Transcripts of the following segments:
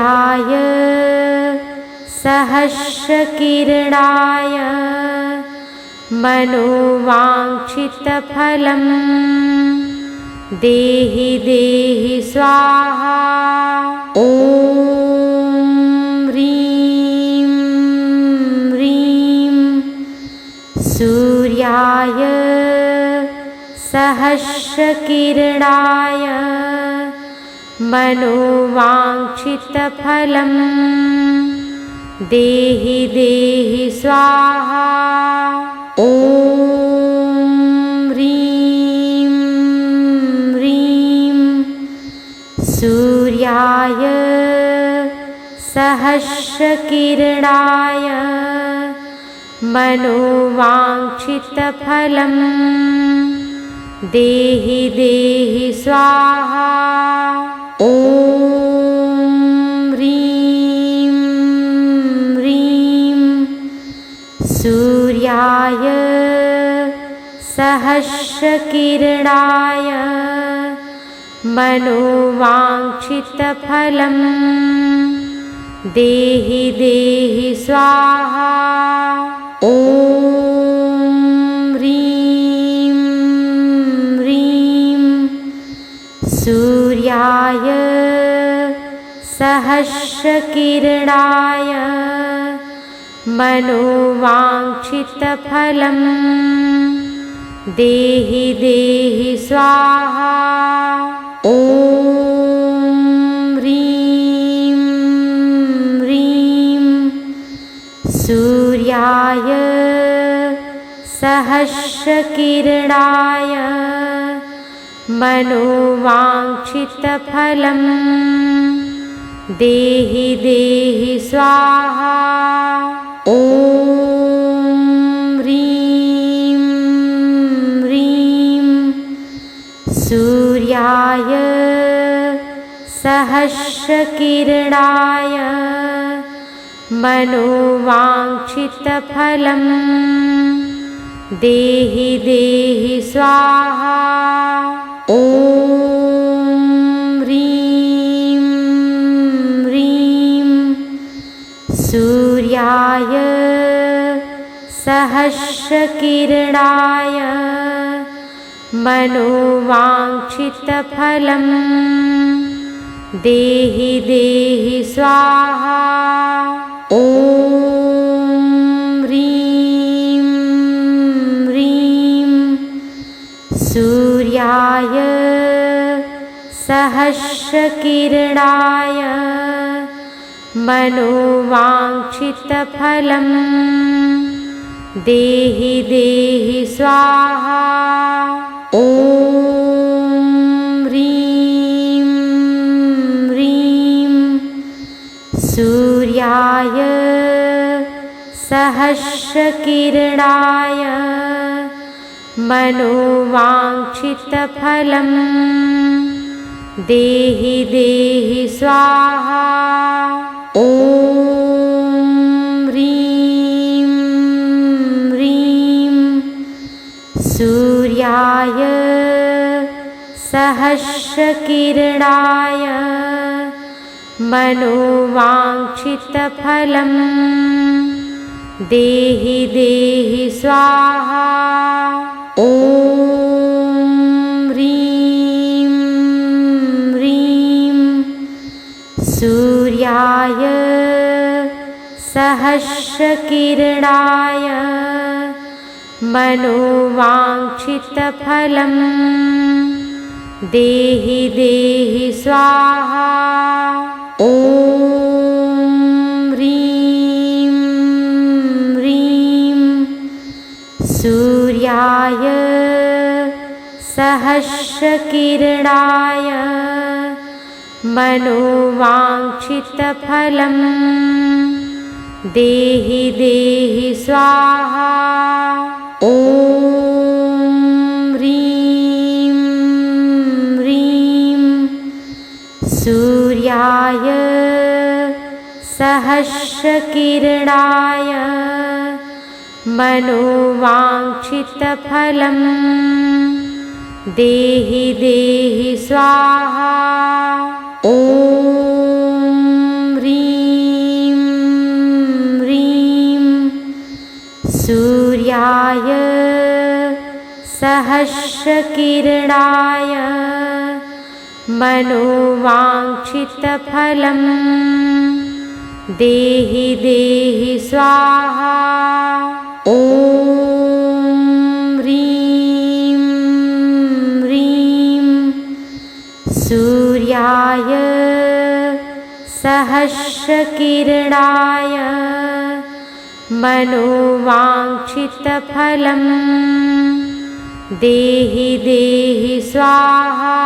सूर्याय सहस्रकिरणाय मनोवाञ्छितफलं देहि देहि स्वाहा। ॐ ह्रीं ह्रीं सूर्याय सहस्रकिरणाय मनोवाञ्छितफलं देहि देहि स्वाहा। ॐ ह्रीं ह्रीं सूर्याय सहस्रकिरणाय मनोवाञ्छितफलं देहि देहि स्वाहा। ॐ ह्रीं ह्रीं सूर्याय सहस्रकिरणाय मनोवाञ्छितफलं देहि देहि स्वाहा। ॐ ह्रीं ह्रीं सूर्याय सहस्रकिरणाय मनोवाञ्छितफलं देहि देहि स्वाहा। ॐ ह्रीं ह्रीं सूर्याय सहस्रकिरणाय मनोवाञ्छितफलं देहि देहि स्वाहा। ॐ ह्रीं ह्रीं सूर्याय सहस्रकिरणाय मनोवाञ्छितफलं देहि देहि स्वाहा। ॐ ह्रीं ह्रीं सूर्याय सहस्रकिरणाय मनोवाञ्छितफलं देहि देहि स्वाहा। ॐ ह्रीं ह्रीं सूर्याय सहस्रकिरणाय मनोवाञ्छितफलं देहि देहि स्वाहा। ॐ ह्रीं ह्रीं सूर्याय सहस्रकिरणाय मनोवाञ्छितफलं देहि देहि स्वाहा। ॐ ह्रीं ह्रीं सूर्याय सहस्रकिरणाय मनोवाञ्छितफलं देहि देहि स्वाहा। ॐ ह्रीं ह्रीं सूर्याय सहस्रकिरणाय मनोवाञ्छितफलं देहि देहि स्वाहा। ॐ ह्रीं ह्रीं सूर्याय सहस्रकिरणाय मनोवाञ्छितफलं देहि देहि स्वाहा। ॐ ह्रीं ह्रीं सूर्याय सहस्रकिरणाय मनोवाञ्छितफलं देहि देहि स्वाहा। ॐ सूर्याय सहस्रकिरणाय मनोवाञ्छितफलं देहि देहि स्वाहा। ॐ ह्रीं ह्रीं सूर्याय सहस्रकिरणाय मनोवाञ्छितफलं देहि देहि स्वाहा।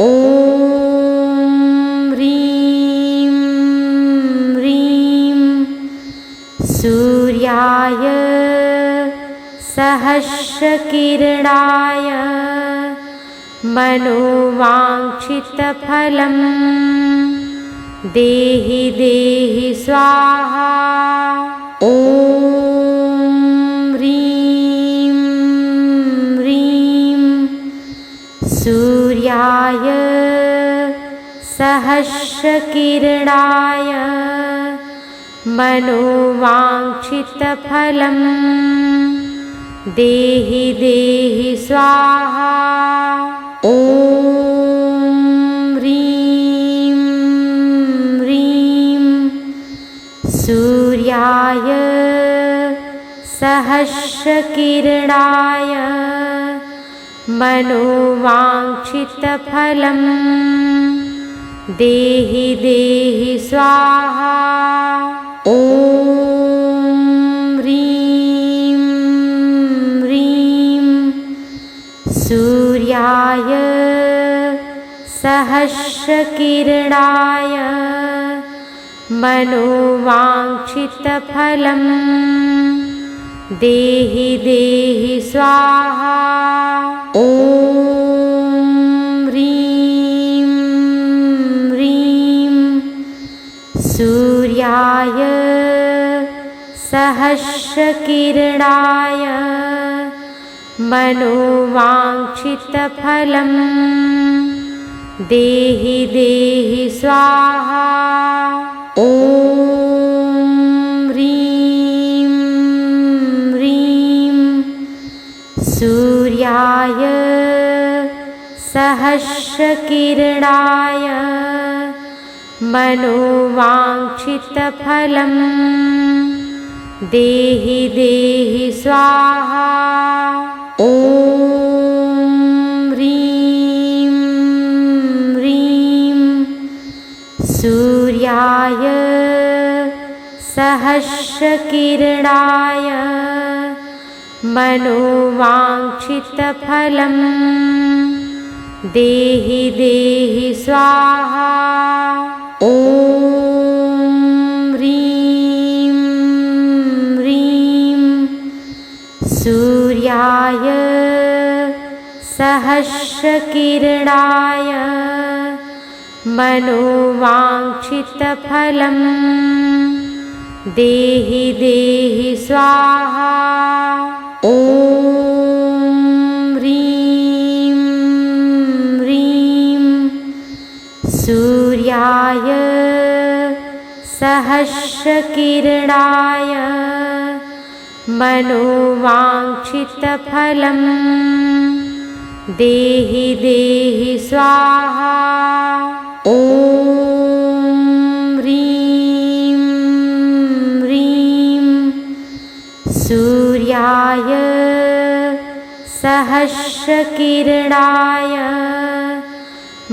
ॐ ह्रीं ह्रीं सूर्याय सहस्रकिरणाय मनोवाञ्छितफलं देहि देहि स्वाहा। ॐ ह्रीं ह्रीं सूर्याय सहस्रकिरणाय मनोवाञ्छितफलं देहि देहि स्वाहा। ॐ ह्रीं ह्रीं सूर्याय सहस्रकिरणाय मनोवाञ्छितफलं देहि देहि स्वाहा। ॐ ह्रीं ह्रीं सूर्याय सहस्रकिरणाय मनोवाञ्छितफलं देहि देहि स्वाहा। ॐ ह्रीं ह्रीं सूर्याय सहस्रकिरणाय मनोवाञ्छितफलं देहि देहि स्वाहा। ॐ ह्रीं ह्रीं सूर्याय सहस्रकिरणाय मनोवाञ्छितफलं देहि देहि स्वाहा। ॐ ह्रीं ह्रीं सूर्याय सहस्रकिरणाय मनोवाञ्छितफलं देहि देहि स्वाहा। ॐ ह्रीं ह्रीं सूर्याय सहस्रकिरणाय मनोवाञ्छितफलं देहि देहि स्वाहा। ॐ ह्रीं ह्रीं सूर्याय सहस्रकिरणाय मनोवाञ्छितफलं देहि देहि स्वाहा। ॐ ह्रीं ह्रीं सूर्याय सहस्रकिरणाय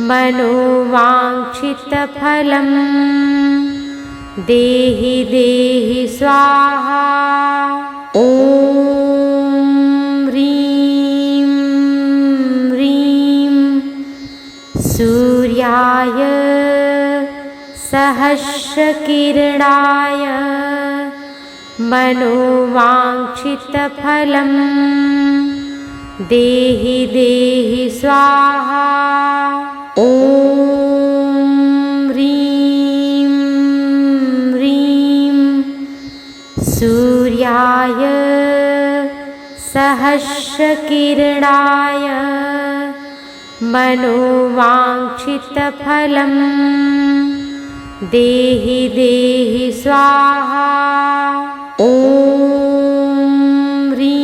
मनोवाञ्छितफलं देहि देहि स्वाहा। ॐ ह्रीं ह्रीं सूर्याय सहस्रकिरणाय मनोवाञ्छितफलं देहि देहि स्वाहा। ॐ ह्रीं ह्रीं सूर्याय सहस्रकिरणाय मनोवाञ्छितफलं देहि देहि स्वाहा। ॐ ह्रीं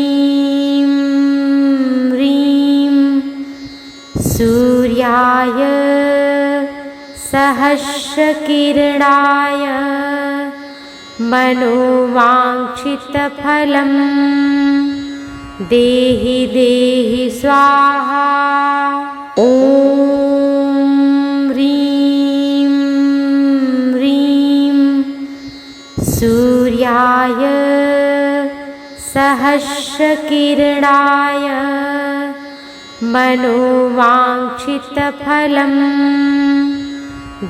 सूर्याय सहस्रकिरणाय मनोवाञ्छितफलं देहि देहि स्वाहा। ॐ ह्रीं ह्रीं सूर्याय सहस्रकिरणाय मनोवाञ्छितफलं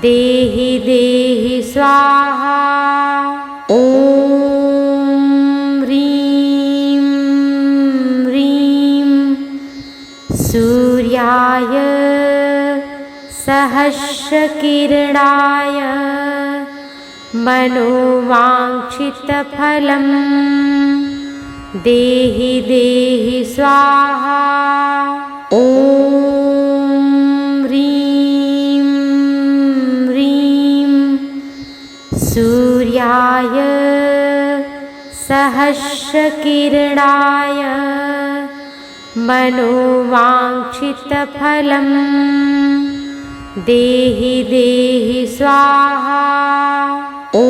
देहि देहि स्वाहा। ॐ ह्रीं ह्रीं सूर्याय सहस्रकिरणाय मनोवाञ्छितफलं देहि देहि स्वाहा। ॐ ह्रीं ह्रीं सूर्याय सहस्रकिरणाय मनोवाञ्छितफलं देहि देहि स्वाहा। ॐ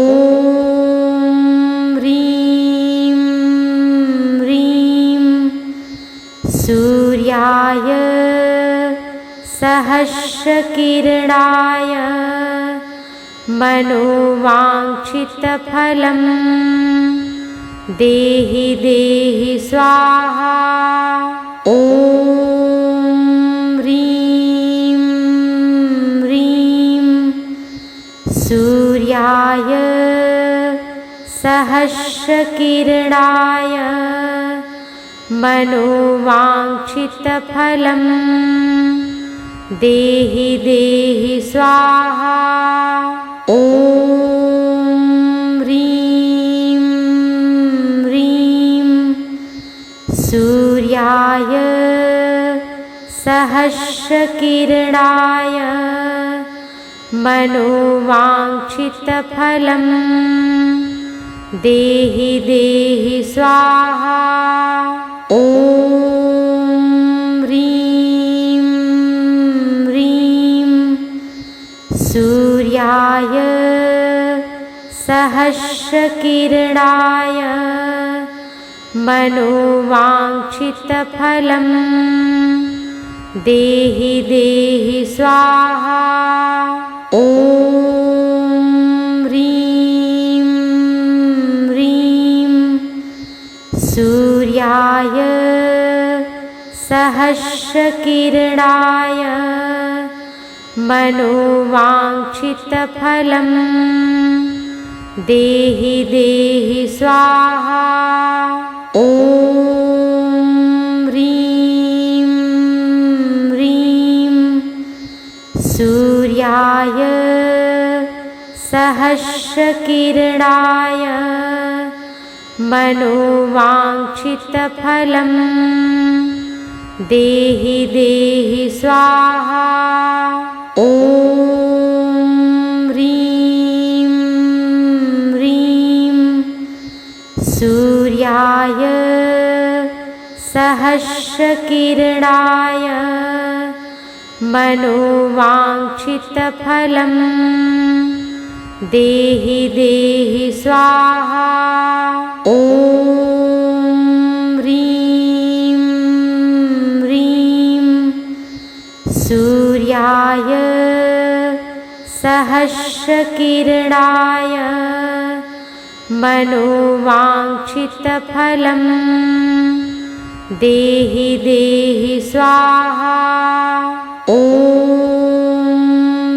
ह्रीं ह्रीं सूर्याय सहस्रकिरणाय मनोवाञ्छितफलं देहि देहि स्वाहा। ॐ ह्रीं ह्रीं सूर्याय सहस्रकिरणाय मनोवाञ्छितफलं देहि देहि स्वाहा। ॐ ह्रीं ह्रीं सूर्याय सहस्रकिरणाय मनोवाञ्छितफलं देहि देहि स्वाहा। ॐ ह्रीं ह्रीं सूर्याय सहस्रकिरणाय मनोवाञ्छितफलं देहि देहि स्वाहा। ॐ ह्रीं ह्रीं सूर्याय सहस्रकिरणाय मनोवाञ्छितफलं देहि देहि स्वाहा। ॐ ह्रीं ह्रीं सूर्याय सहस्रकिरणाय मनोवाञ्छितफलं देहि देहि स्वाहा। ॐ ह्रीं ह्रीं सूर्याय सहस्रकिरणाय मनोवाञ्छितफलं देहि देहि स्वाहा। ॐ ह्रीं ह्रीं सूर्याय सहस्रकिरणाय मनोवाञ्छितफलं देहि देहि स्वाहा। ॐ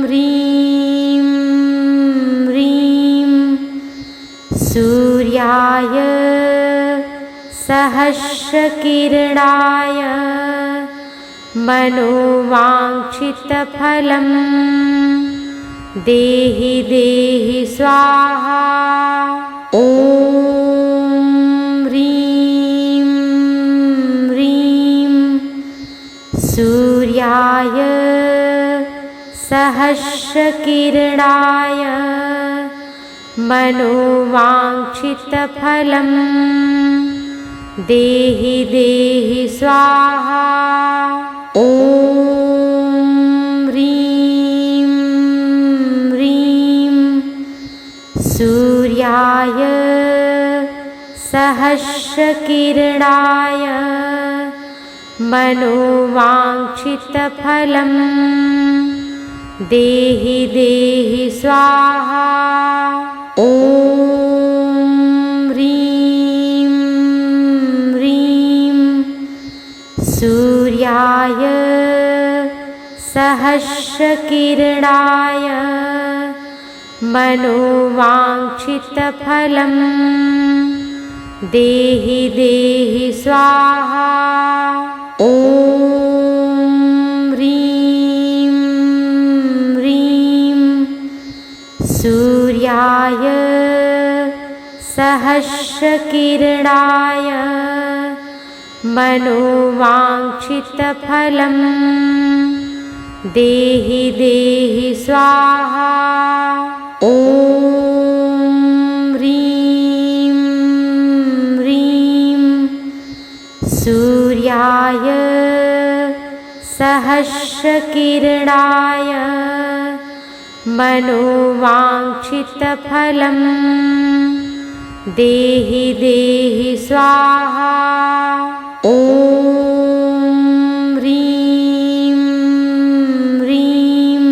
ह्रीं ह्रीं सूर्याय सहस्रकिरणाय मनोवाञ्छितफलं देहि देहि स्वाहा। ॐ ह्रीं ह्रीं सूर्याय सहस्रकिरणाय मनोवाञ्छितफलं देहि देहि स्वाहा। ॐ सहस्रकिरणाय मनोवाञ्छितफलं देहि देहि स्वाहा। ॐ ह्रीं ह्रीं सूर्याय सहस्रकिरणाय मनोवाञ्छितफलं देहि देहि स्वाहा। ॐ ह्रीं ह्रीं सूर्याय सहस्रकिरणाय मनोवाञ्छितफलं देहि देहि स्वाहा। ॐ ह्रीं ह्रीं सूर्याय सहस्रकिरणाय मनोवाञ्छितफलं देहि देहि स्वाहा। ॐ ह्रीं ह्रीं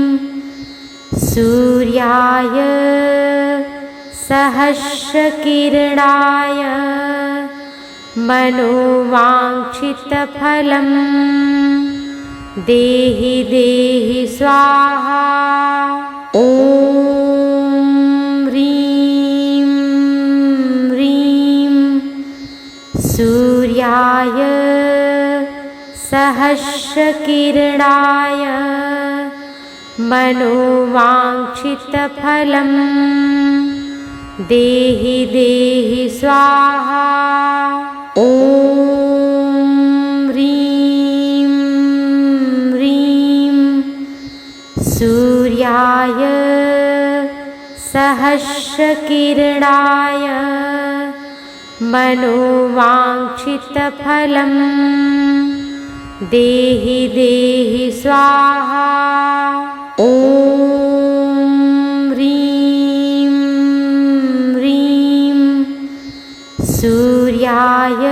सूर्याय सहस्रकिरणाय मनोवाञ्छितफलं देहि देहि स्वाहा। ॐ ह्रीं ह्रीं सूर्याय सहस्रकिरणाय मनोवाञ्छितफलं देहि देहि स्वाहा। ॐ ह्रीं ह्रीं सूर्याय सहस्रकिरणाय मनोवाञ्छितफलं देहि देहि स्वाहा। ॐ ह्रीं ह्रीं सूर्याय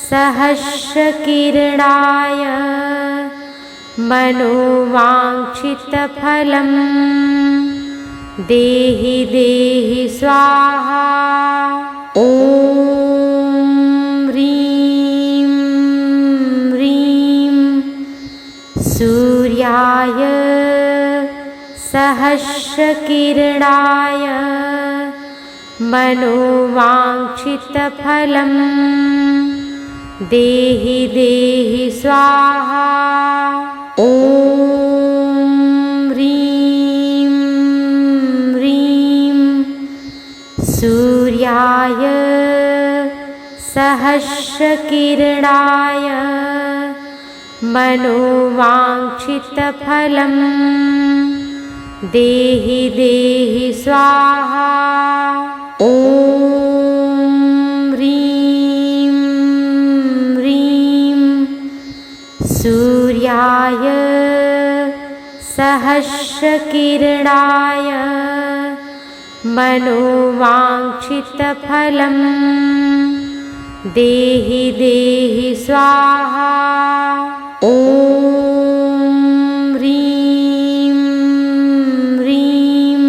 सहस्रकिरणाय मनोवाञ्छितफलं देहि देहि स्वाहा। ॐ ह्रीं ह्रीं सूर्याय सहस्रकिरणाय मनोवाञ्छितफलं देहि देहि स्वाहा। ॐ ह्रीं ह्रीं सूर्याय सहस्रकिरणाय मनोवाञ्छितफलं देहि देहि स्वाहा। ॐ ह्रीं ह्रीं सूर्याय सहस्रकिरणाय मनोवाञ्छितफलं देहि देहि स्वाहा। ॐ ह्रीं ह्रीं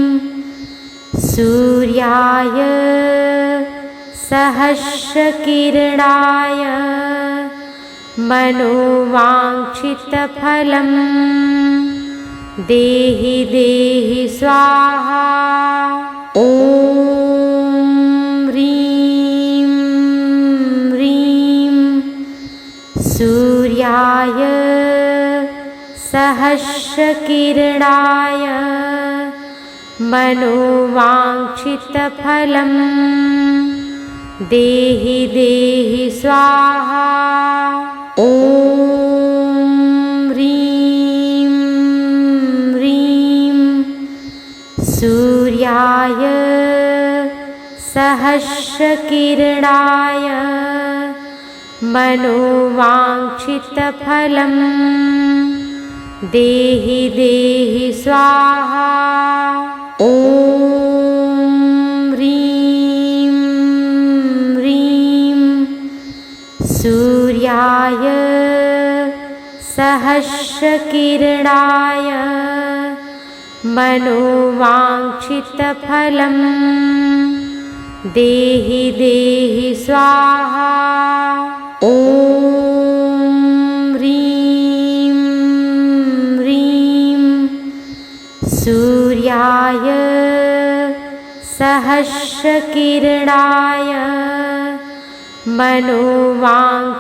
सूर्याय सहस्रकिरणाय मनोवाञ्छितफलं देहि देहि स्वाहा। ॐ ह्रीं ह्रीं सूर्याय सहस्रकिरणाय मनोवाञ्छितफलं देहि देहि स्वाहा। ॐ ह्रीं ह्रीं सूर्याय सहस्रकिरणाय मनोवाञ्छितफलं देहि देहि स्वाहा। ॐ ह्रीं सहस्रकिरणाय मनोवाञ्छितफलं देहि देहि स्वाहा। ॐ ह्रीं ह्रीं सूर्याय सहस्रकिरणाय मनोवाञ्छितफलं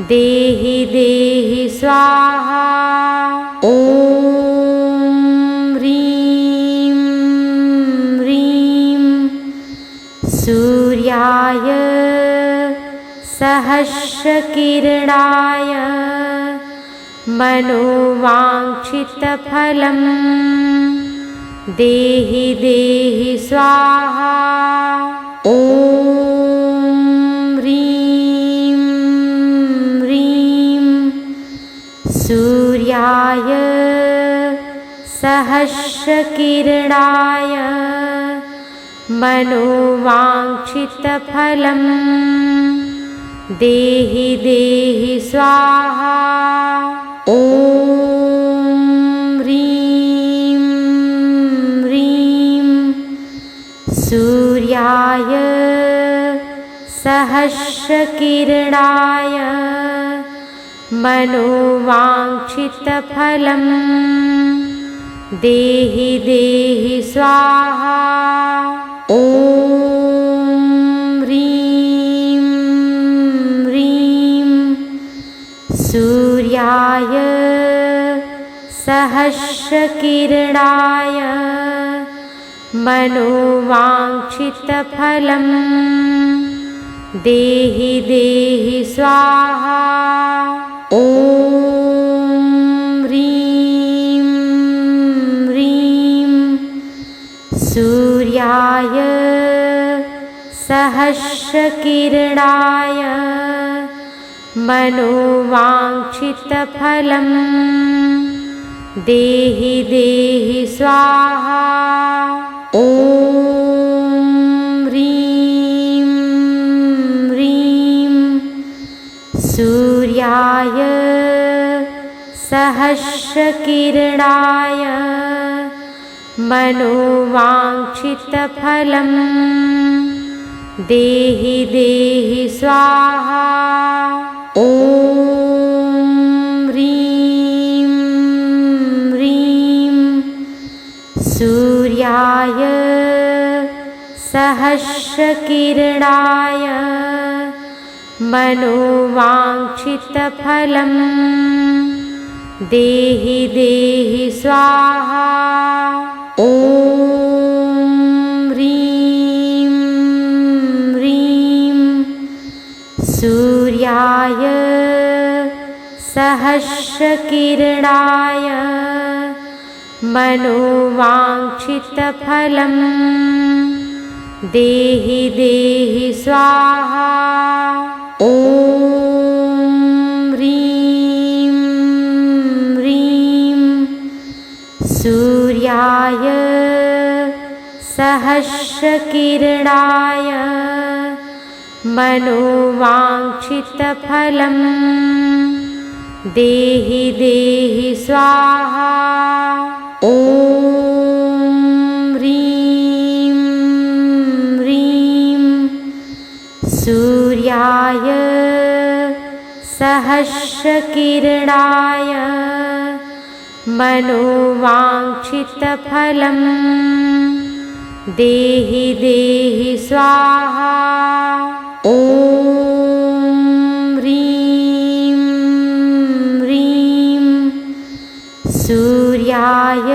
देहि देहि स्वाहा। ॐ ह्रीं ह्रीं सूर्याय सहस्रकिरणाय मनोवाञ्छितफलं देहि देहि स्वाहा। ॐ ह्रीं ह्रीं सूर्याय सहस्रकिरणाय मनोवाञ्छितफलं देहि देहि स्वाहा। ॐ ह्रीं ह्रीं सूर्याय सहस्रकिरणाय मनोवाञ्छितफलं देहि देहि स्वाहा। ॐ ह्रीं ह्रीं सूर्याय सहस्रकिरणाय मनोवाञ्छितफलं देहि देहि स्वाहा। ॐ ह्रीं ह्रीं सूर्याय सहस्रकिरणाय मनोवाञ्छितफलं देहि देहि स्वाहा। ॐ ह्रीं ह्रीं सूर्याय सहस्रकिरणाय मनोवाञ्छितफलं देहि देहि स्वाहा। ॐ ह्रीं ह्रीं सूर्याय सहस्रकिरणाय मनोवाञ्छितफलं देहि देहि स्वाहा। ॐ ह्रीं ह्रीं सूर्याय सहस्रकिरणाय मनोवाञ्छितफलं देहि देहि स्वाहा। ॐ ह्रीं ह्रीं सूर्याय सहस्रकिरणाय मनोवाञ्छितफलं देहि देहि स्वाहा। ॐ ह्रीं ह्रीं सूर्याय सहस्रकिरणाय मनोवाञ्छितफलं देहि देहि स्वाहा। ॐ ह्रीं ह्रीं सूर्याय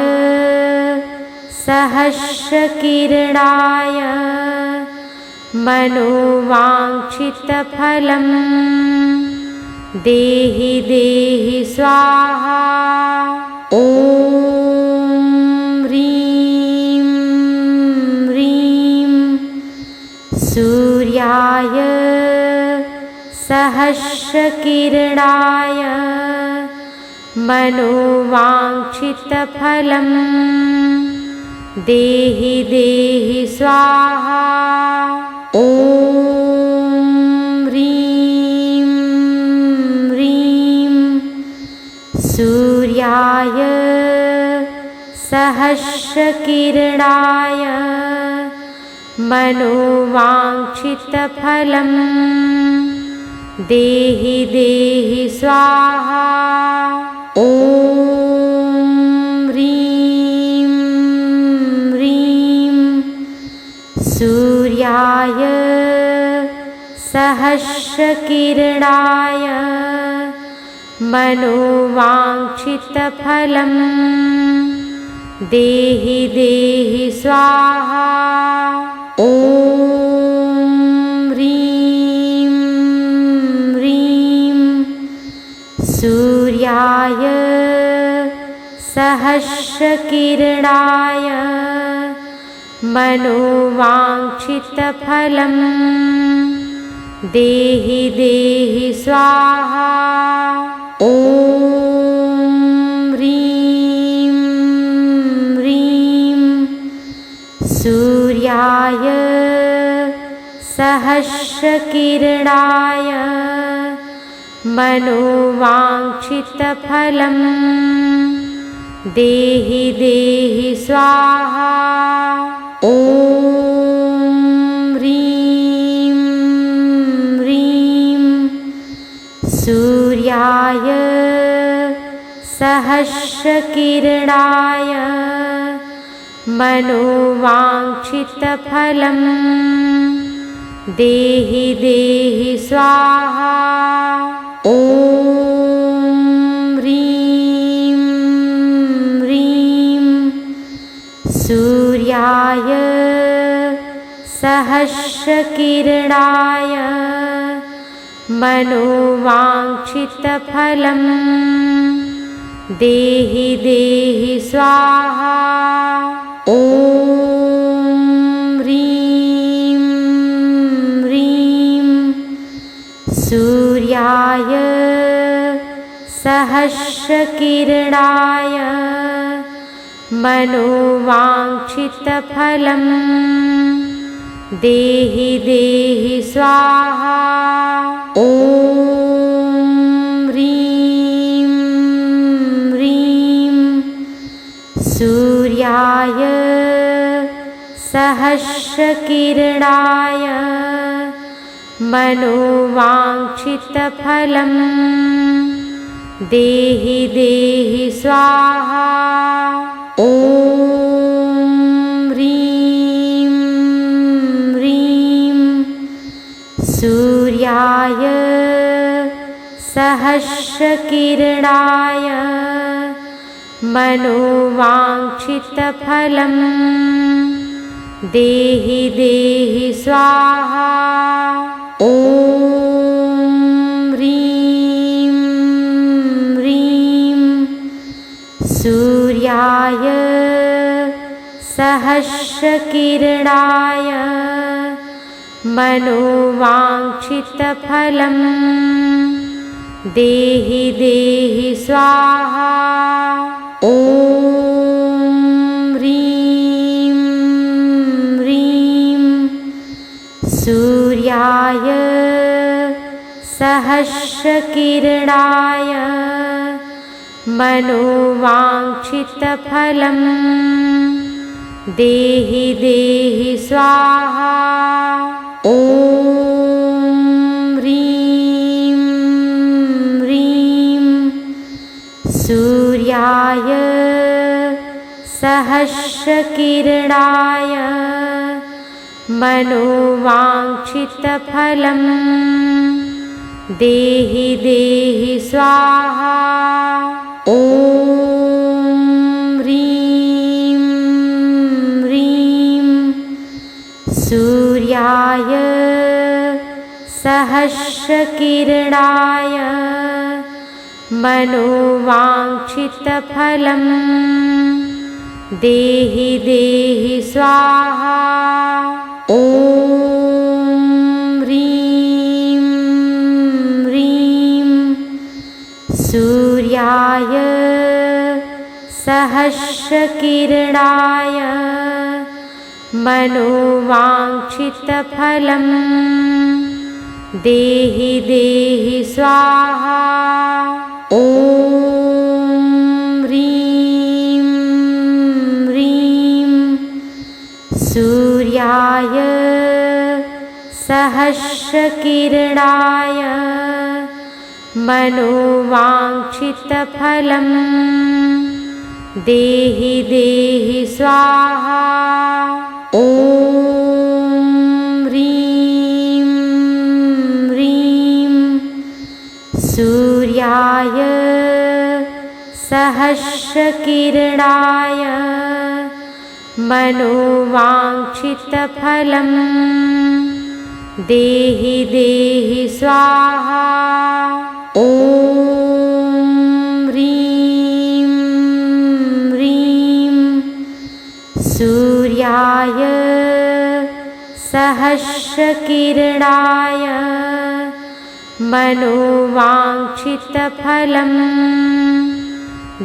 सहस्रकिरणाय मनोवाञ्छितफलं देहि देहि स्वाहा। ॐ ह्रीं ह्रीं सूर्याय सहस्रकिरणाय मनोवाञ्छितफलं देहि देहि स्वाहा। ॐ ह्रीं सूर्याय सहस्रकिरणाय मनोवाञ्छितफलं देहि देहि स्वाहा। ॐ ह्रीं ह्रीं सूर्याय सहस्रकिरणाय मनोवाञ्छितफलं देहि देहि स्वाहा। ॐ ह्रीं ह्रीं सूर्याय सहस्रकिरणाय मनोवाञ्छितफलं देहि देहि स्वाहा। ॐ ह्रीं ह्रीं सूर्याय सहस्रकिरणाय मनोवाञ्छितफलं देहि देहि स्वाहा। ॐ ह्रीं ह्रीं सूर्याय सहस्रकिरणाय मनोवाञ्छितफलं देहि देहि स्वाहा। ॐ ह्रीं ह्रीं सूर्याय सहस्रकिरणाय मनोवाञ्छितफलं देहि देहि स्वाहा। ॐ ह्रीं ह्रीं सूर्याय सहस्रकिरणाय मनोवाञ्छितफलं देहि देहि स्वाहा। ॐ ह्रीं ह्रीं सूर्याय सहस्रकिरणाय मनोवाञ्छितफलं देहि देहि स्वाहा। ॐ ह्रीं ह्रीं सूर्याय सहस्रकिरणाय मनोवाञ्छितफलं देहि देहि स्वाहा। ॐ ह्रीं ह्रीं सूर्याय सहस्रकिरणाय मनोवाञ्छितफलं देहि देहि स्वाहा। ॐ ह्रीं ह्रीं सूर्याय सहस्रकिरणाय मनोवाञ्छितफलं देहि देहि स्वाहा। ॐ ह्रीं ह्रीं सूर्याय सहस्रकिरणाय मनोवाञ्छितफलं देहि देहि स्वाहा। ॐ ह्रीं ह्रीं सूर्याय सहस्रकिरणाय मनोवाञ्छितफलं देहि देहि स्वाहा। ॐ ह्रीं ह्रीं सूर्याय सहस्रकिरणाय मनोवाञ्छितफलं देहि देहि स्वाहा। ॐ सहस्रकिरणाय मनोवाञ्छितफलं देहि देहि स्वाहा। ॐ ह्रीं ह्रीं सूर्याय सहस्रकिरणाय मनोवाञ्छितफलं देहि देहि स्वाहा। ॐ ह्रीं ह्रीं सूर्याय सहस्रकिरणाय मनोवाञ्छितफलं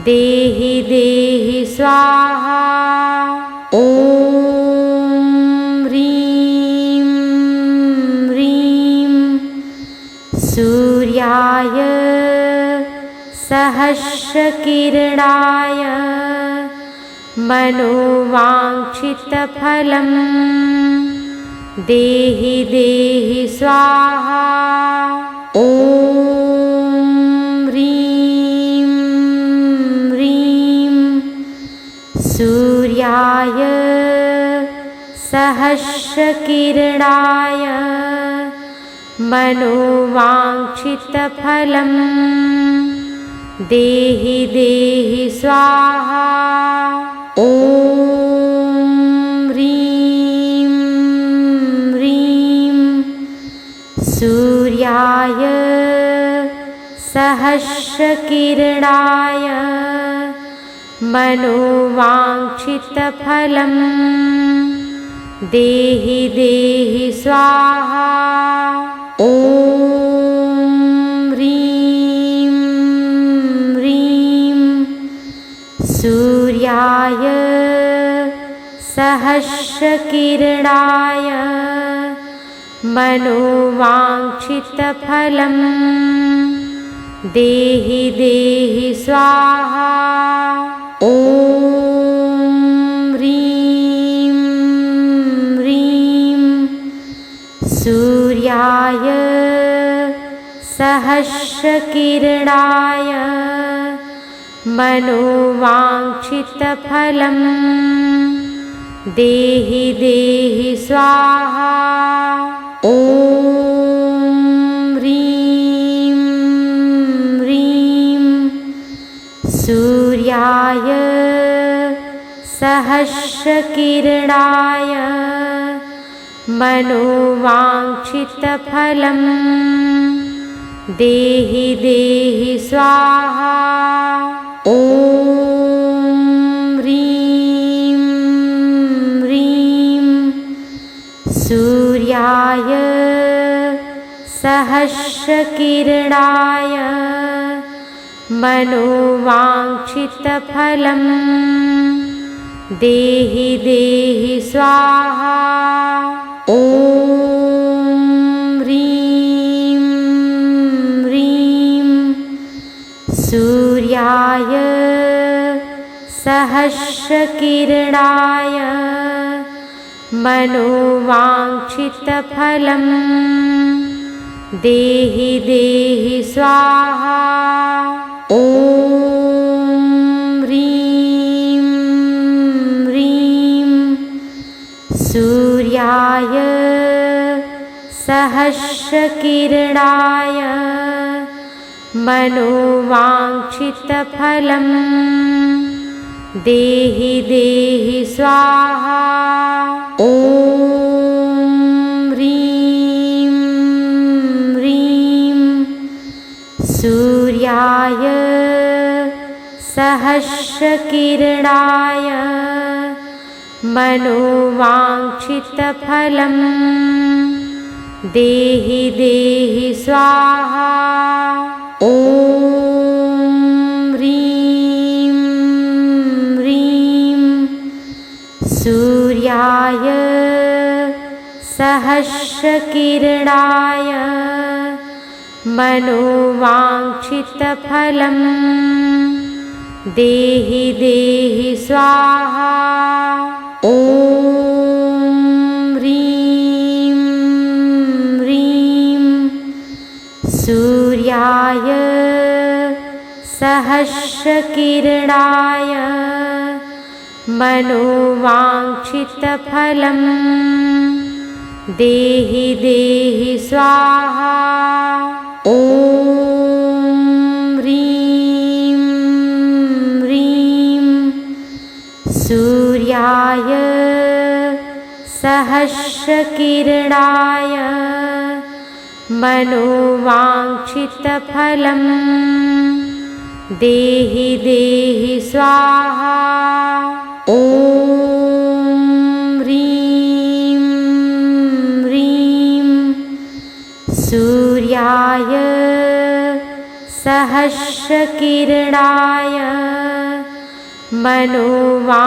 देहि देहि स्वाहा। ॐ ह्रीं ह्रीं सूर्याय सहस्रकिरणाय मनोवाञ्छितफलं देहि देहि स्वाहा। ॐ ह्रीं ह्रीं सूर्याय सहस्रकिरणाय मनोवाञ्छितफलं देहि देहि स्वाहा। ॐ ह्रीं ह्रीं सूर्याय सहस्रकिरणाय मनोवाञ्छितफलं देहि देहि स्वाहा। ॐ ह्रीं ह्रीं सूर्याय सहस्रकिरणाय मनोवाञ्छितफलं देहि देहि स्वाहा। ॐ ह्रीं ह्रीं सूर्याय सहस्रकिरणाय मनोवाञ्छितफलं देहि देहि स्वाहा। ॐ ह्रीं ह्रीं सूर्याय सहस्रकिरणाय मनोवाञ्छितफलं देहि देहि स्वाहा। ॐ ह्रीं ह्रीं सूर्याय सहस्रकिरणाय मनोवाञ्छितफलं देहि देहि स्वाहा। ॐ ह्रीं ह्रीं सूर्याय सहस्रकिरणाय मनोवाञ्छितफलं देहि देहि स्वाहा। ॐ ह्रीं ह्रीं सूर्याय सहस्रकिरणाय मनोवाञ्छितफलं देहि देहि स्वाहा। ॐ ह्रीं ह्रीं सूर्याय सहस्रकिरणाय मनोवाञ्छितफलं देहि देहि स्वाहा। ॐ ह्रीं ह्रीं सूर्याय सहस्रकिरणाय मनोवाञ्छितफलं देहि देहि स्वाहा। ॐ ह्रीं सूर्याय सहस्रकिरणाय मनोवाञ्छितफलं देहि देहि स्वाहा। ॐ ह्रीं ह्रीं सूर्याय सहस्रकिरणाय मनोवाञ्छितफलं देहि देहि स्वाहा। ॐ ह्रीं ह्रीं सूर्याय सहस्रकिरणाय मनोवाञ्छितफलं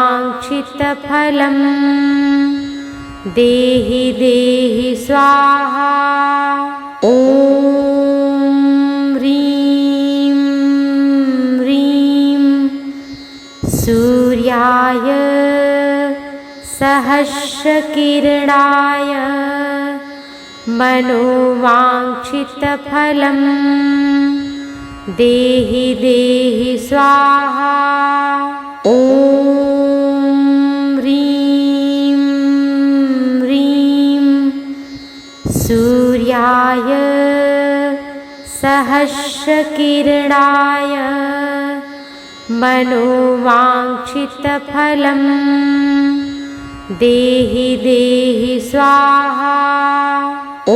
देहि देहि स्वाहा। ॐ ह्रीं ह्रीं सूर्याय सहस्रकिरणाय मनोवाञ्छितफलं देहि देहि स्वाहा। ॐ ह्रीं ह्रीं सूर्याय सहस्रकिरणाय मनोवाञ्छितफलं देहि देहि स्वाहा। ॐ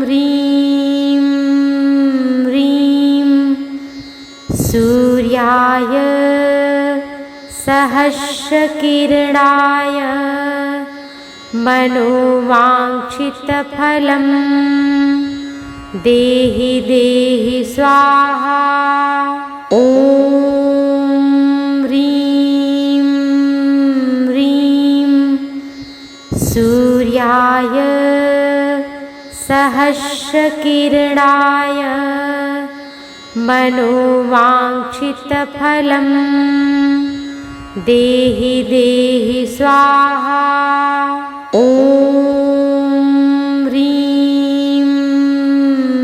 ह्रीं ह्रीं सूर्याय सहस्रकिरणाय मनोवाञ्छितफलं देहि देहि स्वाहा। ॐ ह्रीं ह्रीं सूर्याय सहस्रकिरणाय मनोवाञ्छितफलं देहि देहि स्वाहा। ॐ ह्रीं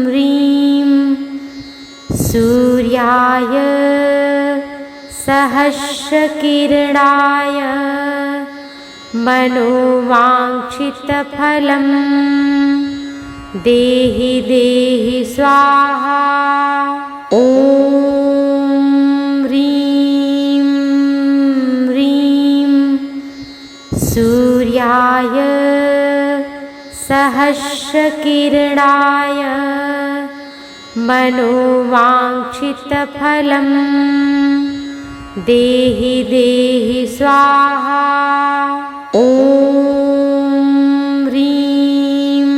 ह्रीं सूर्याय सहस्रकिरणाय मनोवाञ्छितफलं देहि देहि स्वाहा। ॐ ह्रीं ह्रीं सूर्याय सहस्रकिरणाय मनोवाञ्छितफलं देहि देहि स्वाहा। ॐ ह्रीं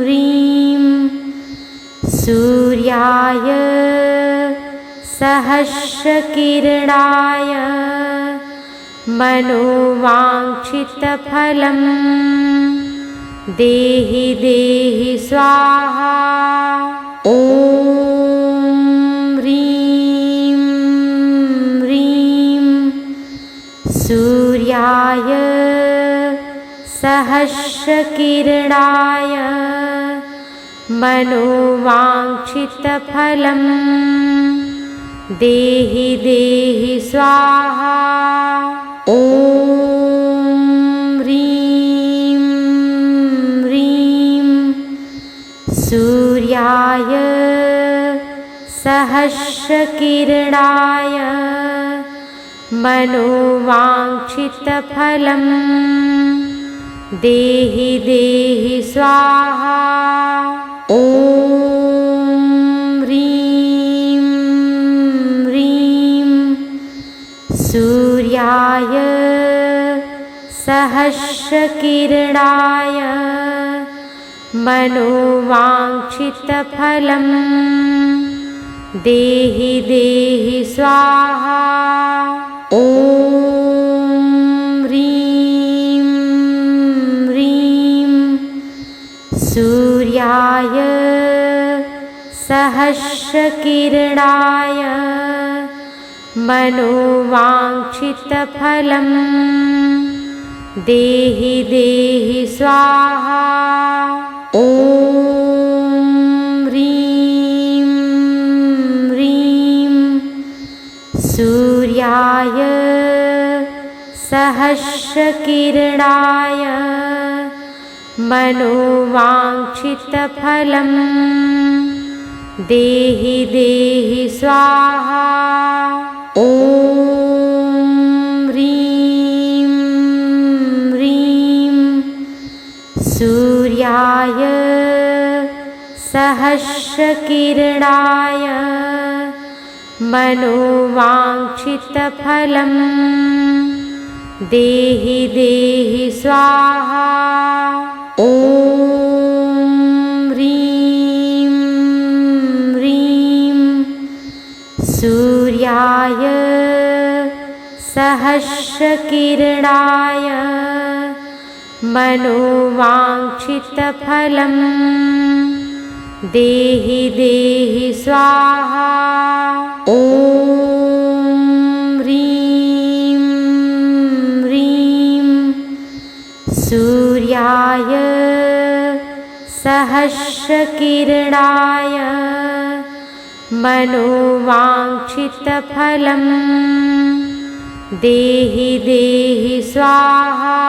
ह्रीं सूर्याय सहस्रकिरणाय मनोवाञ्छितफलं देहि देहि स्वाहा। ॐ ह्रीं ह्रीं सूर्याय सहस्रकिरणाय मनोवाञ्छितफलं देहि देहि स्वाहा। ॐ ह्रीं ह्रीं सूर्याय सहस्रकिरणाय मनोवाञ्छितफलं देहि देहि स्वाहा। ॐ ह्रीं ह्रीं सूर्याय सहस्रकिरणाय मनोवाञ्छितफलं देहि देहि स्वाहा। ॐ ह्रीं ह्रीं सूर्याय सहस्रकिरणाय मनोवाञ्छितफलं देहि देहि स्वाहा। ॐ सूर्याय सहस्रकिरणाय मनोवाञ्छितफलं देहि देहि स्वाहा। ॐ ह्रीं ह्रीं सूर्याय सहस्रकिरणाय मनोवाञ्छितफलं देहि देहि स्वाहा। ॐ ह्रीं ह्रीं सूर्याय सहस्रकिरणाय मनोवाञ्छितफलं देहि देहि स्वाहा। ॐ ह्रीं ह्रीं सूर्याय सहस्रकिरणाय मनोवाञ्छितफलं देहि देहि स्वाहा।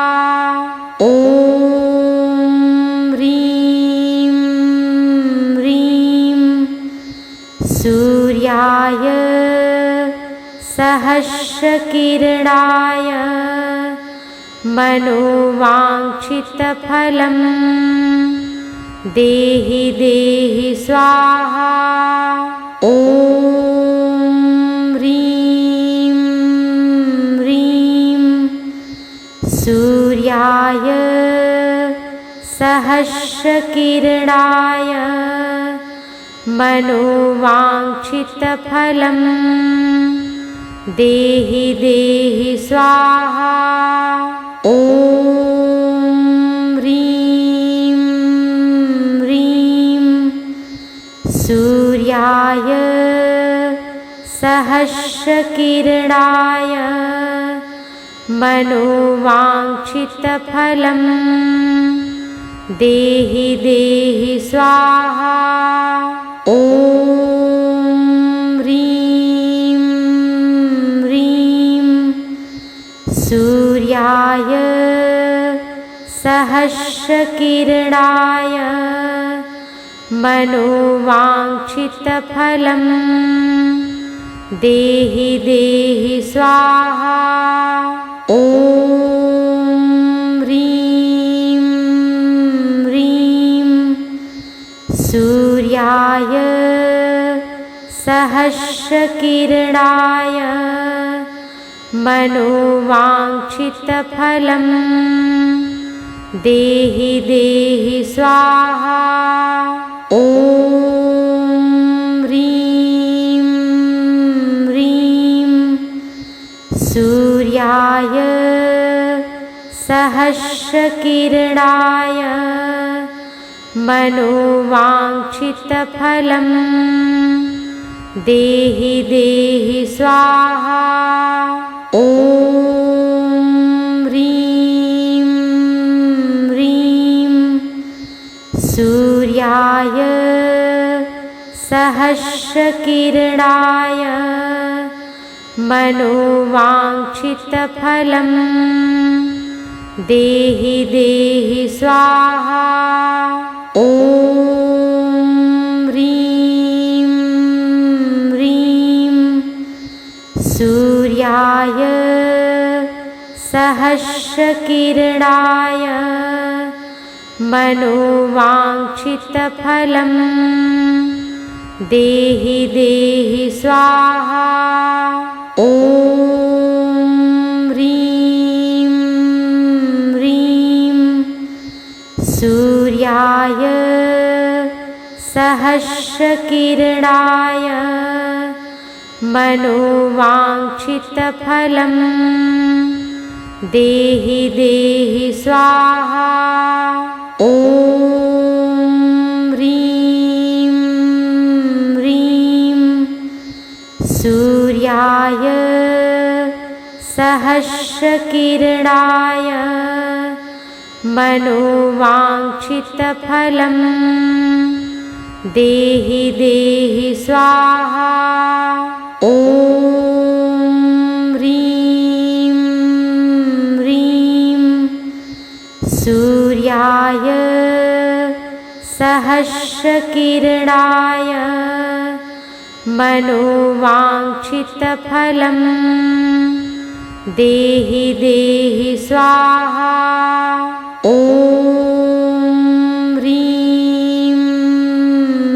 ॐ ह्रीं ह्रीं सूर्याय सहस्रकिरणाय मनोवाञ्छितफलं देहि देहि स्वाहा। ॐ ह्रीं ह्रीं सूर्याय सहस्रकिरणाय मनोवाञ्छितफलं देहि देहि स्वाहा। ॐ ह्रीं ह्रीं सूर्याय सहस्रकिरणाय मनोवाञ्छितफलं देहि देहि स्वाहा। ॐ ह्रीं ह्रीं सूर्याय सहस्रकिरणाय मनोवाञ्छितफलं देहि देहि स्वाहा। ॐ ह्रीं ह्रीं सूर्याय सहस्रकिरणाय मनोवाञ्छितफलं देहि देहि स्वाहा। ॐ ह्रीं ह्रीं सूर्याय सहस्रकिरणाय मनोवाञ्छितफलं देहि देहि स्वाहा। ॐ ह्रीं ह्रीं सूर्याय सहस्रकिरणाय मनोवाञ्छितफलं देहि देहि स्वाहा। ॐ ह्रीं ह्रीं सूर्याय सहस्रकिरणाय मनोवाञ्छितफलं देहि देहि स्वाहा। ॐ ह्रीं ह्रीं सूर्याय सहस्रकिरणाय मनोवाञ्छितफलं देहि देहि स्वाहा। ॐ ह्रीं ह्रीं सूर्याय सहस्रकिरणाय मनोवाञ्छितफलं देहि देहि स्वाहा। ॐ सहस्रकिरणाय मनोवाञ्छितफलं देहि देहि स्वाहा। ॐ ह्रीं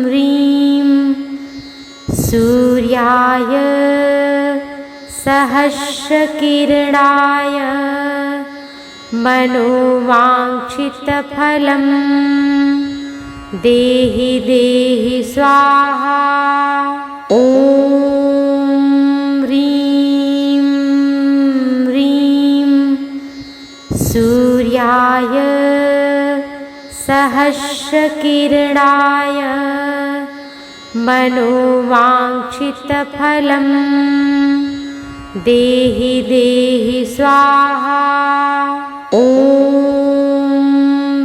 ह्रीं सूर्याय सहस्रकिरणाय मनोवाञ्छितफलं देहि देहि स्वाहा। ॐ ह्रीं ह्रीं सूर्याय सहस्रकिरणाय मनोवाञ्छितफलं देहि देहि स्वाहा। ॐ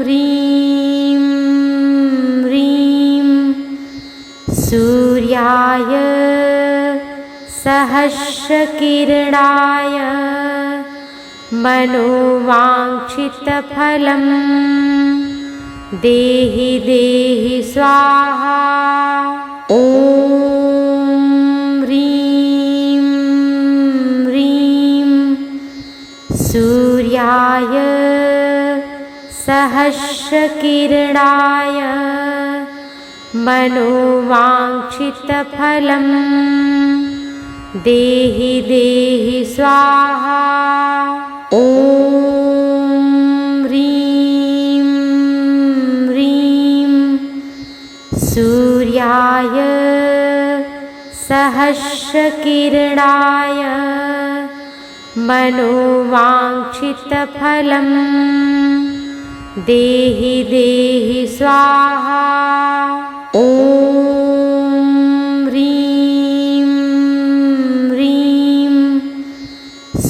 ह्रीं ह्रीं सूर्याय सहस्रकिरणाय मनोवाञ्छितफलं देहि देहि स्वाहा। ॐ ह्रीं ह्रीं सूर्याय सहस्रकिरणाय मनोवाञ्छितफलं देहि देहि स्वाहा। ॐ ह्रीं ह्रीं सूर्याय सहस्रकिरणाय मनोवाञ्छितफलं देहि देहि स्वाहा। ॐ ह्रीं ह्रीं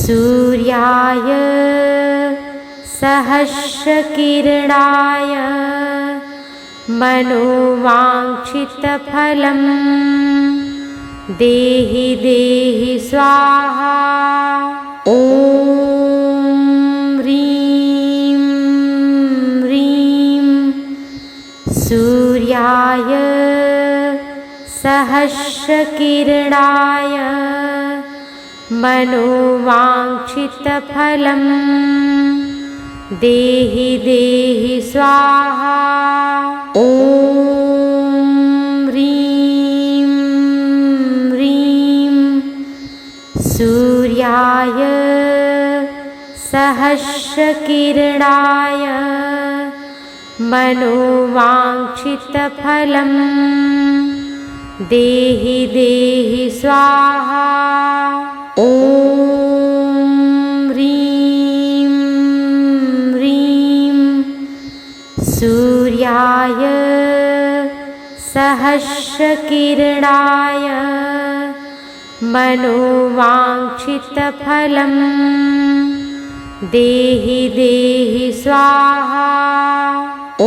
सूर्याय सहस्रकिरणाय मनोवाञ्छितफलं देहि देहि स्वाहा। ॐ ह्रीं ह्रीं सूर्याय सहस्रकिरणाय मनोवाञ्छितफलं देहि देहि स्वाहा। ॐ ह्रीं ह्रीं सूर्याय सहस्रकिरणाय मनोवाञ्छितफलं देहि देहि स्वाहा। ॐ ह्रीं ह्रीं सूर्याय सहस्रकिरणाय मनोवाञ्छितफलं देहि देहि स्वाहा। ॐ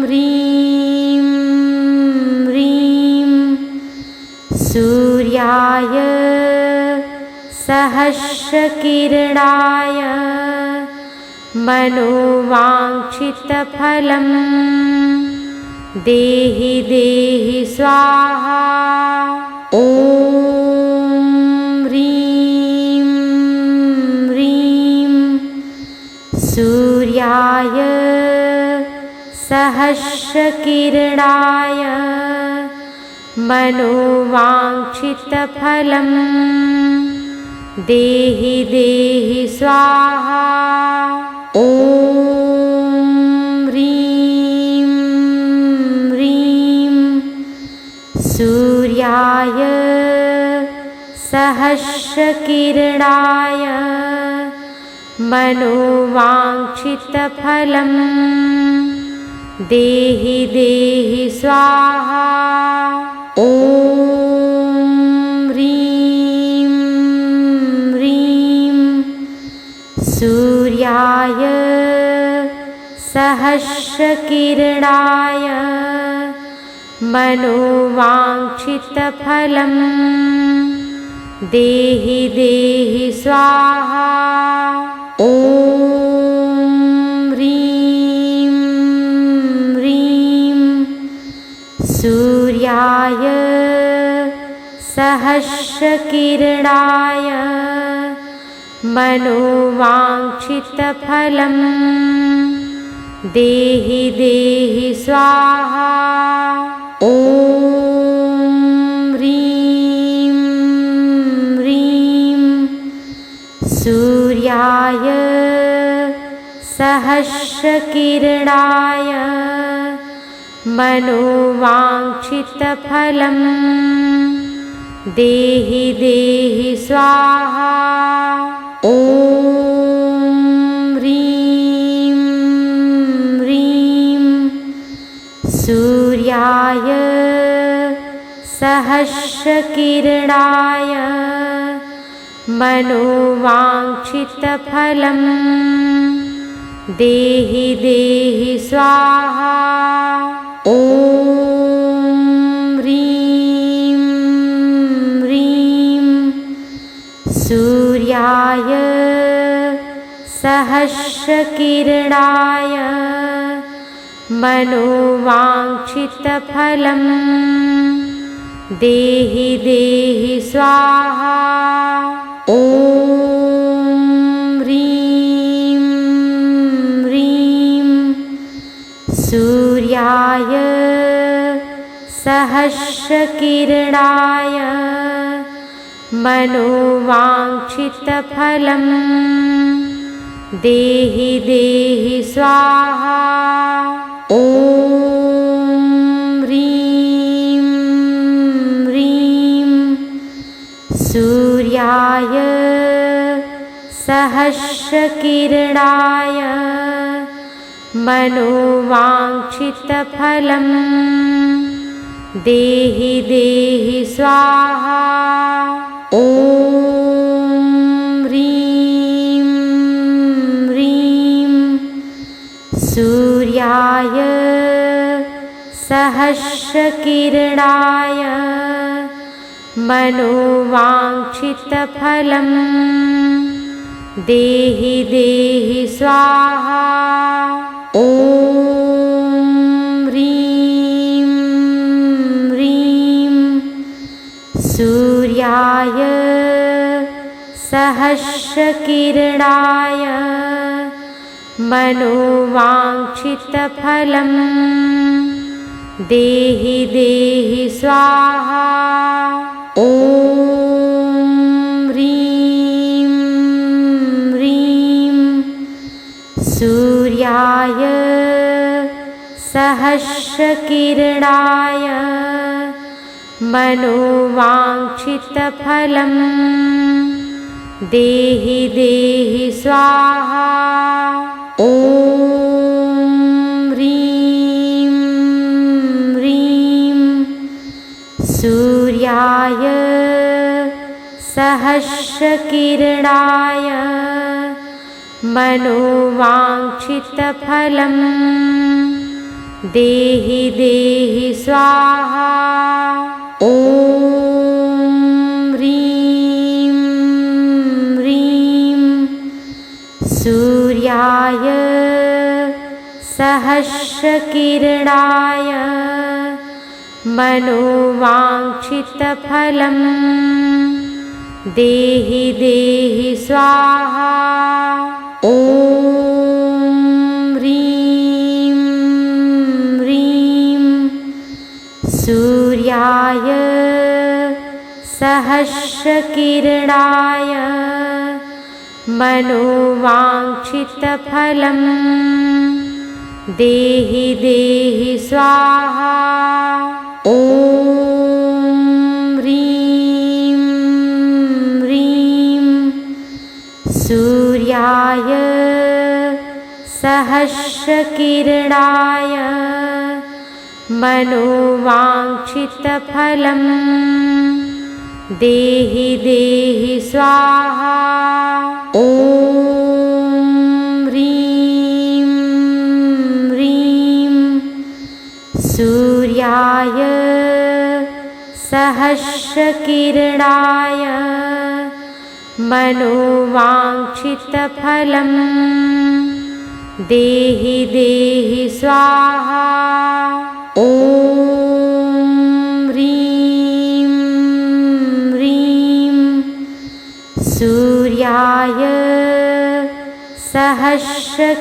ह्रीं ह्रीं सूर्याय सहस्रकिरणाय मनोवाञ्छितफलं देहि देहि स्वाहा। ॐ ह्रीं ह्रीं सूर्याय सहस्रकिरणाय मनोवाञ्छितफलं देहि देहि स्वाहा। ॐ ह्रीं ह्रीं सूर्याय सहस्रकिरणाय मनोवाञ्छितफलं देहि देहि स्वाहा। ॐ ह्रीं ह्रीं सूर्याय सहस्रकिरणाय मनोवाञ्छितफलं देहि देहि स्वाहा। ॐ ह्रीं सूर्याय सहस्रकिरणाय मनोवाञ्छितफलं देहि देहि स्वाहा। ॐ ह्रीं ह्रीं सूर्याय सहस्रकिरणाय मनोवाञ्छितफलं देहि देहि स्वाहा। ॐ ह्रीं ह्रीं सूर्याय सहस्रकिरणाय मनोवाञ्छितफलं देहि देहि स्वाहा। ॐ ह्रीं ह्रीं सूर्याय सहस्रकिरणाय मनोवाञ्छितफलं देहि देहि स्वाहा। ॐ ह्रीं ह्रीं सूर्याय सहस्रकिरणाय मनोवाञ्छितफलं देहि देहि स्वाहा। ॐ ह्रीं ह्रीं सूर्याय सहस्रकिरणाय मनोवाञ्छितफलं देहि देहि स्वाहा। ॐ ह्रीं ह्रीं सूर्याय सहस्रकिरणाय मनोवाञ्छितफलं देहि देहि स्वाहा। ॐ ह्रीं ह्रीं सूर्याय सहस्रकिरणाय मनोवाञ्छितफलं देहि देहि स्वाहा। ॐ ह्रीं ह्रीं सूर्याय सहस्रकिरणाय मनोवाञ्छितफलं देहि देहि स्वाहा। ॐ ह्रीं ह्रीं सूर्याय सहस्रकिरणाय मनोवाञ्छितफलं देहि देहि स्वाहा। ॐ ह्रीं ह्रीं सूर्याय सहस्रकिरणाय मनोवाञ्छितफलं देहि देहि स्वाहा। ॐ ह्रीं ह्रीं सूर्याय सहस्रकिरणाय मनोवाञ्छितफलं देहि देहि स्वाहा। ॐ ह्रीं ह्रीं सूर्याय सहस्रकिरणाय मनोवाञ्छितफलं देहि देहि स्वाहा। ॐ ह्रीं ह्रीं सूर्याय सहस्रकिरणाय मनोवाञ्छितफलं देहि देहि स्वाहा। ॐ सूर्याय सहस्रकिरणाय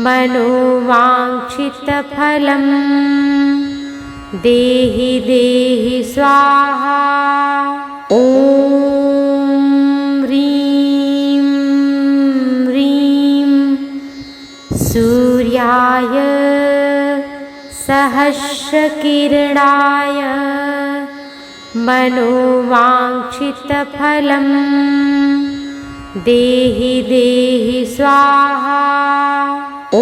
मनोवाञ्छितफलं देहि देहि स्वाहा। ॐ ह्रीं ह्रीं सूर्याय सहस्रकिरणाय मनोवाञ्छितफलं देहि देहि स्वाहा। ॐ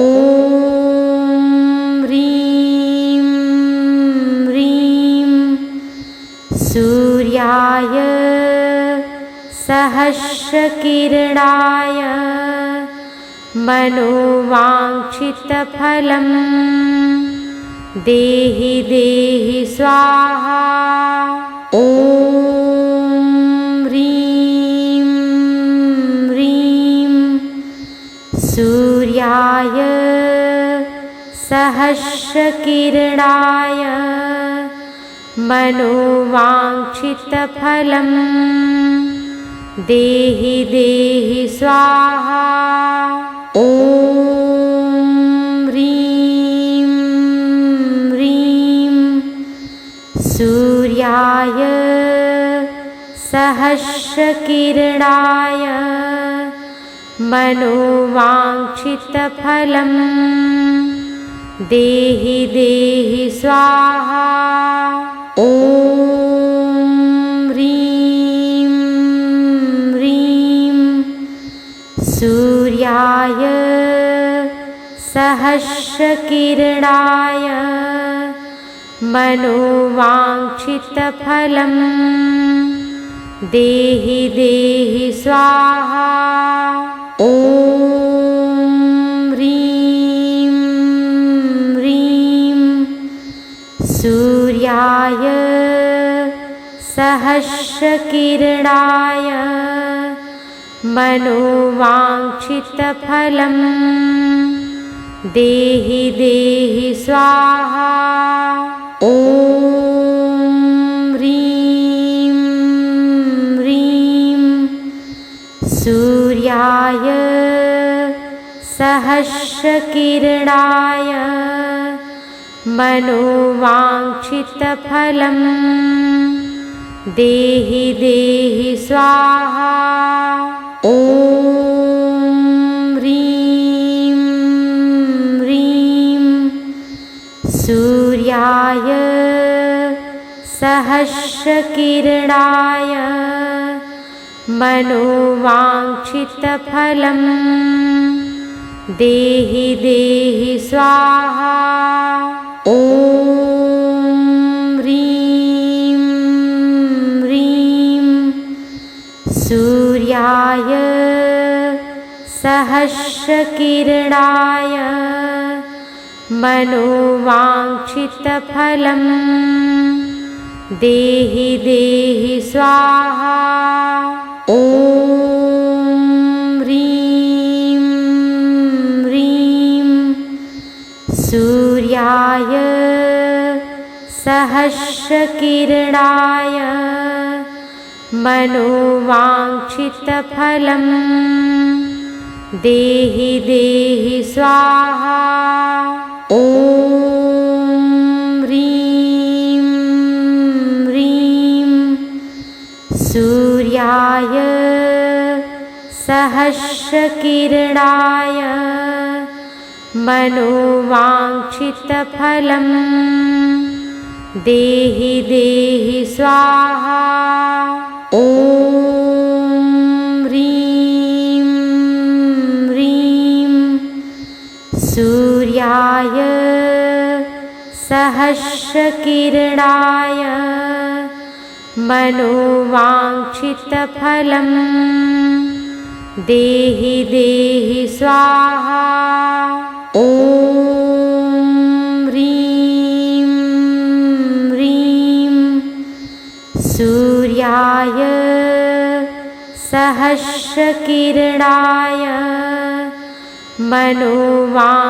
ह्रीं ह्रीं सूर्याय सहस्रकिरणाय मनोवाञ्छितफलं देहि देहि स्वाहा। ॐ ह्रीं ह्रीं सूर्याय सहस्रकिरणाय मनोवाञ्छितफलं देहि देहि स्वाहा। ॐ ह्रीं ह्रीं सूर्याय सहस्रकिरणाय मनोवाञ्छितफलं देहि देहि स्वाहा। ॐ ह्रीं ह्रीं सूर्याय सहस्रकिरणाय मनोवाञ्छितफलं देहि देहि स्वाहा। ॐ ह्रीं ह्रीं सूर्याय सहस्रकिरणाय मनोवाञ्छितफलं देहि देहि स्वाहा। ॐ ह्रीं ह्रीं सूर्याय सहस्रकिरणाय मनोवाञ्छितफलं देहि देहि स्वाहा। ॐ ह्रीं ह्रीं सूर्याय सहस्रकिरणाय मनोवाञ्छितफलं देहि देहि स्वाहा। ॐ ह्रीं ह्रीं सूर्याय सहस्रकिरणाय मनोवाञ्छितफलं देहि देहि स्वाहा। ॐ ह्रीं ह्रीं सूर्याय सहस्रकिरणाय मनोवाञ्छितफलं देहि देहि स्वाहा। ॐ ह्रीं ह्रीं सूर्याय सहस्रकिरणाय मनोवाञ्छितफलं देहि देहि स्वाहा। ॐ ह्रीं ह्रीं सूर्याय सहस्रकिरणाय मनोवाञ्छितफलं देहि देहि स्वाहा। ॐ ह्रीं ह्रीं सूर्याय सहस्रकिरणाय मनोवाञ्छितफलं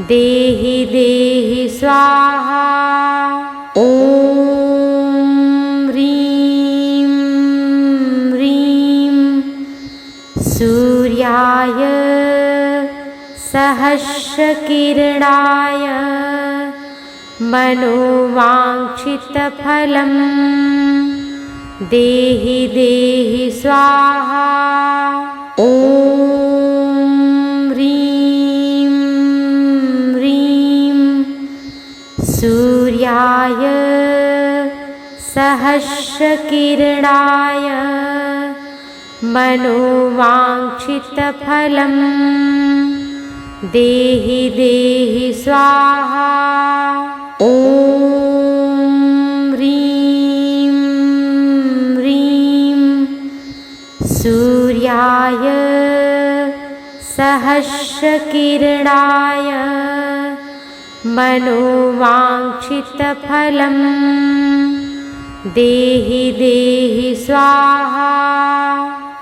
देहि देहि स्वाहा। ॐ सहस्रकिरणाय मनोवाञ्छितफलं देहि देहि स्वाहा। ॐ ह्रीं ह्रीं सूर्याय सहस्रकिरणाय मनोवाञ्छितफलं देहि देहि स्वाहा। ॐ ह्रीं ह्रीं सूर्याय सहस्रकिरणाय मनोवाञ्छितफलं देहि देहि स्वाहा।